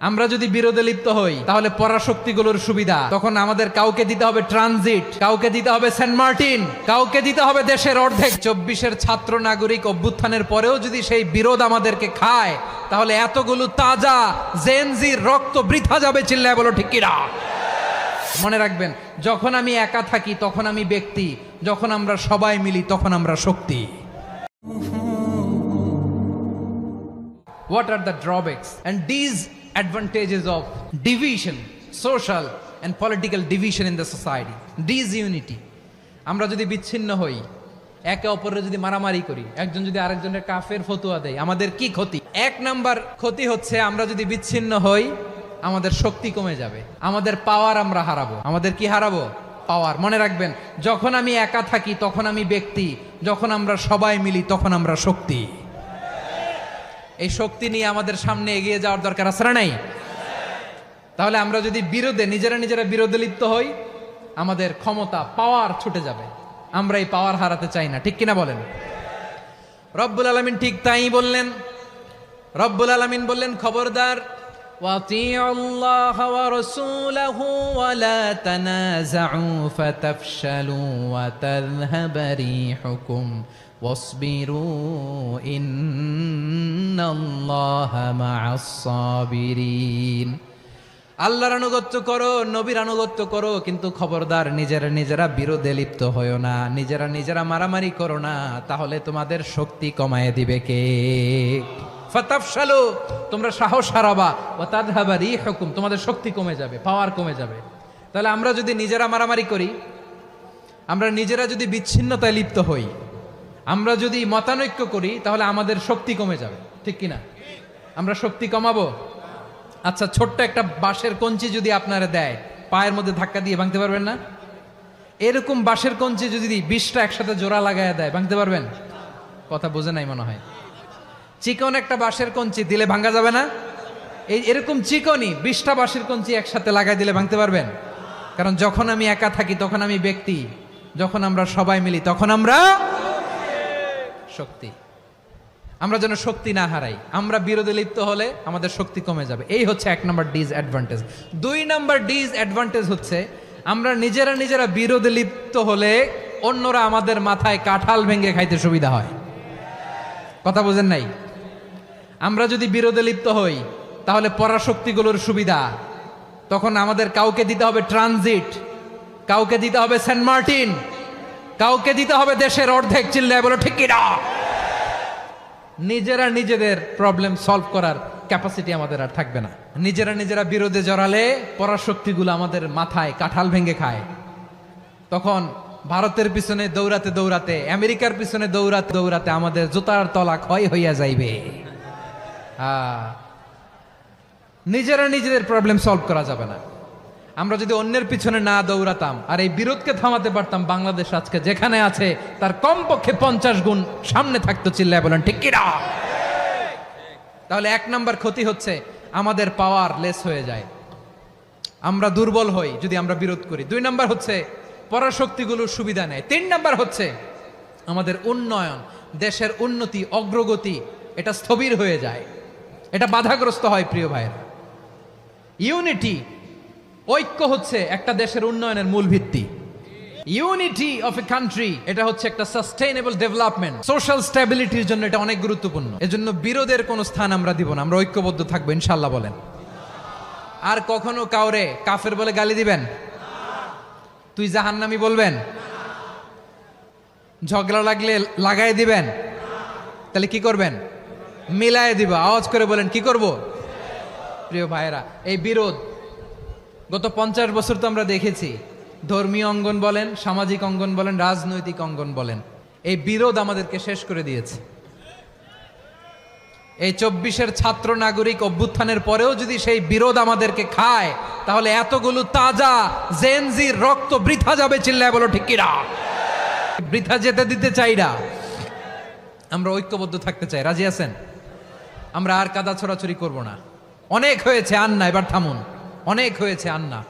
আমরা যদি বিরোধে লিপ্ত হই তাহলে পরাশক্তিগুলোর সুবিধা তখন আমাদের কাউকে দিতে হবে ট্রানজিট, কাউকে দিতে হবে সেন্ট মার্টিন, কাউকে দিতে হবে দেশের অর্ধেক। 24-এর ছাত্র নাগরিক অভ্যুত্থানের পরেও যদি সেই বিরোধ আমাদেরকে খায় তাহলে এতগুলো তাজা জেনজির রক্ত বৃথা যাবে। চিল্লায় বলো ঠিক কিনা? মনে রাখবেন, যখন আমি একা থাকি তখন আমি ব্যক্তি, যখন আমরা সবাই মিলি তখন আমরা শক্তি। What are the drawbacks and disadvantages of division, social and political division in the society? Disunity. আমরা যদি বিচ্ছিন্ন হই, একে অপরের যদি মারামারি করি, একজন যদি আরেকজনের কাফের ফতোয়া দেয়, আমাদের কি ক্ষতি? এক নাম্বার ক্ষতি হচ্ছে আমরা যদি বিচ্ছিন্ন হই আমাদের শক্তি কমে যাবে, আমাদের পাওয়ার আমরা হারাবো। আমাদের কি হারাবো? পাওয়ার। মনে রাখবেন, যখন আমি একা থাকি তখন আমি ব্যক্তি, যখন আমরা সবাই মিলি তখন আমরা শক্তি। এই শক্তি নিয়ে আমাদের সামনে এগিয়ে যাওয়ার দরকার আছে না নাই? তাহলে আমরা যদি নিজেরা বিরোধে লিপ্ত হই আমাদের ক্ষমতা, পাওয়ার ছুটে যাবে। আমরা এই পাওয়ার হারাতে চাই না, ঠিক কিনা বলেন? রব্বুল আলামিন ঠিক তাই বললেন। রব্বুল আলামিন বললেন, খবরদার, ওয়াতিউল্লাহ ওয়া রাসূলাহু ওয়া লা তানাযাউ ফাতাফশালু ওয়া তাযহাবা রিহুকুম ওয়াসবিরু ইন্নাল্লাহা মা'আস সাবিরিন। আল্লাহর আনুগত্য করো, নবীর আনুগত্য করো, কিন্তু খবরদার নিজেরা বিরোধে লিপ্ত হয়ো না, নিজেরা মারামারি করো না, তাহলে তোমাদের শক্তি কমায় দিবে কে? ফাতাফশালু, তোমরা সাহস হারাবা, ওয়া তাযহাবা রিহুকুম, তোমাদের শক্তি কমে যাবে, পাওয়ার কমে যাবে। তাহলে আমরা যদি নিজেরা মারামারি করি, আমরা নিজেরা যদি বিচ্ছিন্নতায় লিপ্ত হই, আমরা যদি মতানৈক্য করি, তাহলে আমাদের শক্তি কমে যাবে, ঠিক কিনা? আমরা শক্তি কমাবো। আচ্ছা, ছোট্ট একটা বাঁশের কঞ্চি যদি আপনারা দেয়, পায়ের মধ্যে ধাক্কা দিয়ে ভাঙতে পারবেন না? এরকম বাঁশের কঞ্চি যদি 20টা একসাথে জোড়া লাগায় দেয়, ভাঙতে পারবেন? কথা বোঝে নাই মনে হয়। চিকন একটা বাঁশের কঞ্চি দিলে ভাঙা যাবে না? এরকম চিকনই 20টা বাঁশের কঞ্চি একসাথে লাগাই দিলে ভাঙতে পারবেন? কারণ যখন আমি একা থাকি তখন আমি ব্যক্তি, যখন আমরা সবাই মিলি তখন আমরা শক্তি। আমরা যেন শক্তি না হারাই। আমরা বিরোধে লিপ্ত হলে আমাদের শক্তি কমে যাবে। এই হচ্ছে 1 নম্বর ডিসঅ্যাডভান্টেজ। 2 নম্বর ডিসঅ্যাডভান্টেজ হচ্ছে আমরা নিজেরা বিরোধে লিপ্ত হলে অন্যরা আমাদের মাথায় কাঁঠাল ভেঙে খাইতে সুবিধা হয়। কথা বোঝেন নাই? আমরা যদি বিরোধে লিপ্ত হই তাহলে পরাশক্তিগুলোর সুবিধা তখন আমাদের কাউকে দিতে হবে ট্রানজিট, কাউকে দিতে হবে সেন্ট মার্টিন, কাউকে দিতে হবে দেশের অর্ধেক। চিল্লায় বলো ঠিক কিনা? নিজেদের প্রবলেম সলভ করার ক্যাপাসিটি আমাদের আর থাকবে না। নিজেরা বিরোধে জড়ালে পরাশক্তিগুলো আমাদের মাথায় কাঁঠাল ভেঙে খায়। তখন ভারতের পিছনে দৌড়াতে, আমেরিকার পিছনে দৌড়াতে আমাদের জুতার তলা ক্ষয় হইয়া যাইবে। নিজেদের প্রবলেম সলভ করা যাবে না। আমরা যদি অন্যের পিছনে না দৌড়াতাম আর এই বিরোধকে থামাতে পারতাম, বাংলাদেশ আজকে যেখানে আছে তার কমপক্ষে 50 গুণ সামনে থাকতো। চিল্লায় বলেন ঠিক কিনা? তাহলে 1 নম্বর ক্ষতি হচ্ছে আমাদের পাওয়ার লেস হয়ে যায়, আমরা দুর্বল হই যদি আমরা বিরোধ করি। 2 নম্বর হচ্ছে পরাশক্তিগুলোর সুবিধা নেয়। 3 নম্বর হচ্ছে আমাদের উন্নয়ন, দেশের উন্নতি, অগ্রগতি, এটা স্থবির হয়ে যায়, এটা বাধাগ্রস্ত হয়। প্রিয় ভাইয়েরা, ইউনিটি, ঐক্য হচ্ছে একটা দেশের উন্নয়নের মূল ভিত্তি। ইউনিটি অফ এ কান্ট্রি, এটা হচ্ছে একটা সাস্টেইনেবল ডেভেলপমেন্ট, সোশ্যাল স্ট্যাবিলিটির জন্য এটা অনেক গুরুত্বপূর্ণ। এজন্য বিরোধের কোনো স্থান আমরা দিব না, আমরা ঐক্যবদ্ধ থাকবো ইনশাআল্লাহ। বলেন, আর কখনো কাউরে কাফের বলে গালি দিবেন? তুই জাহান্নামী বলবেন? ঝগড়া লাগলে লাগাই দিবেন? তাহলে কি করবেন? মিলায় দিব। আওয়াজ করে বলেন, কি করব? প্রিয় ভাইয়েরা, এই বিরোধ গত 50 বছর তো আমরা দেখেছি, ধর্মীয় অঙ্গন বলেন, সামাজিক অঙ্গন বলেন, রাজনৈতিক অঙ্গন বলেন, এই বিরোধ আমাদেরকে শেষ করে দিয়েছে। এই 24-এর ছাত্র নাগরিক অভ্যুত্থানের পরেও যদি সেই বিরোধ আমাদেরকে খায় তাহলে এতগুলো তাজা জেনজির রক্ত বৃথা যাবে। চিল্লায় বলো ঠিক কিনা? বৃথা যেতে দিতে চাই না, আমরা ঐক্যবদ্ধ থাকতে চাই। রাজি আছেন? আমরা আর কাদা ছড়াছড়ি করব না। অনেক হয়েছে আন্না, এবার থামুন। অনেক হয়েছে আন্না।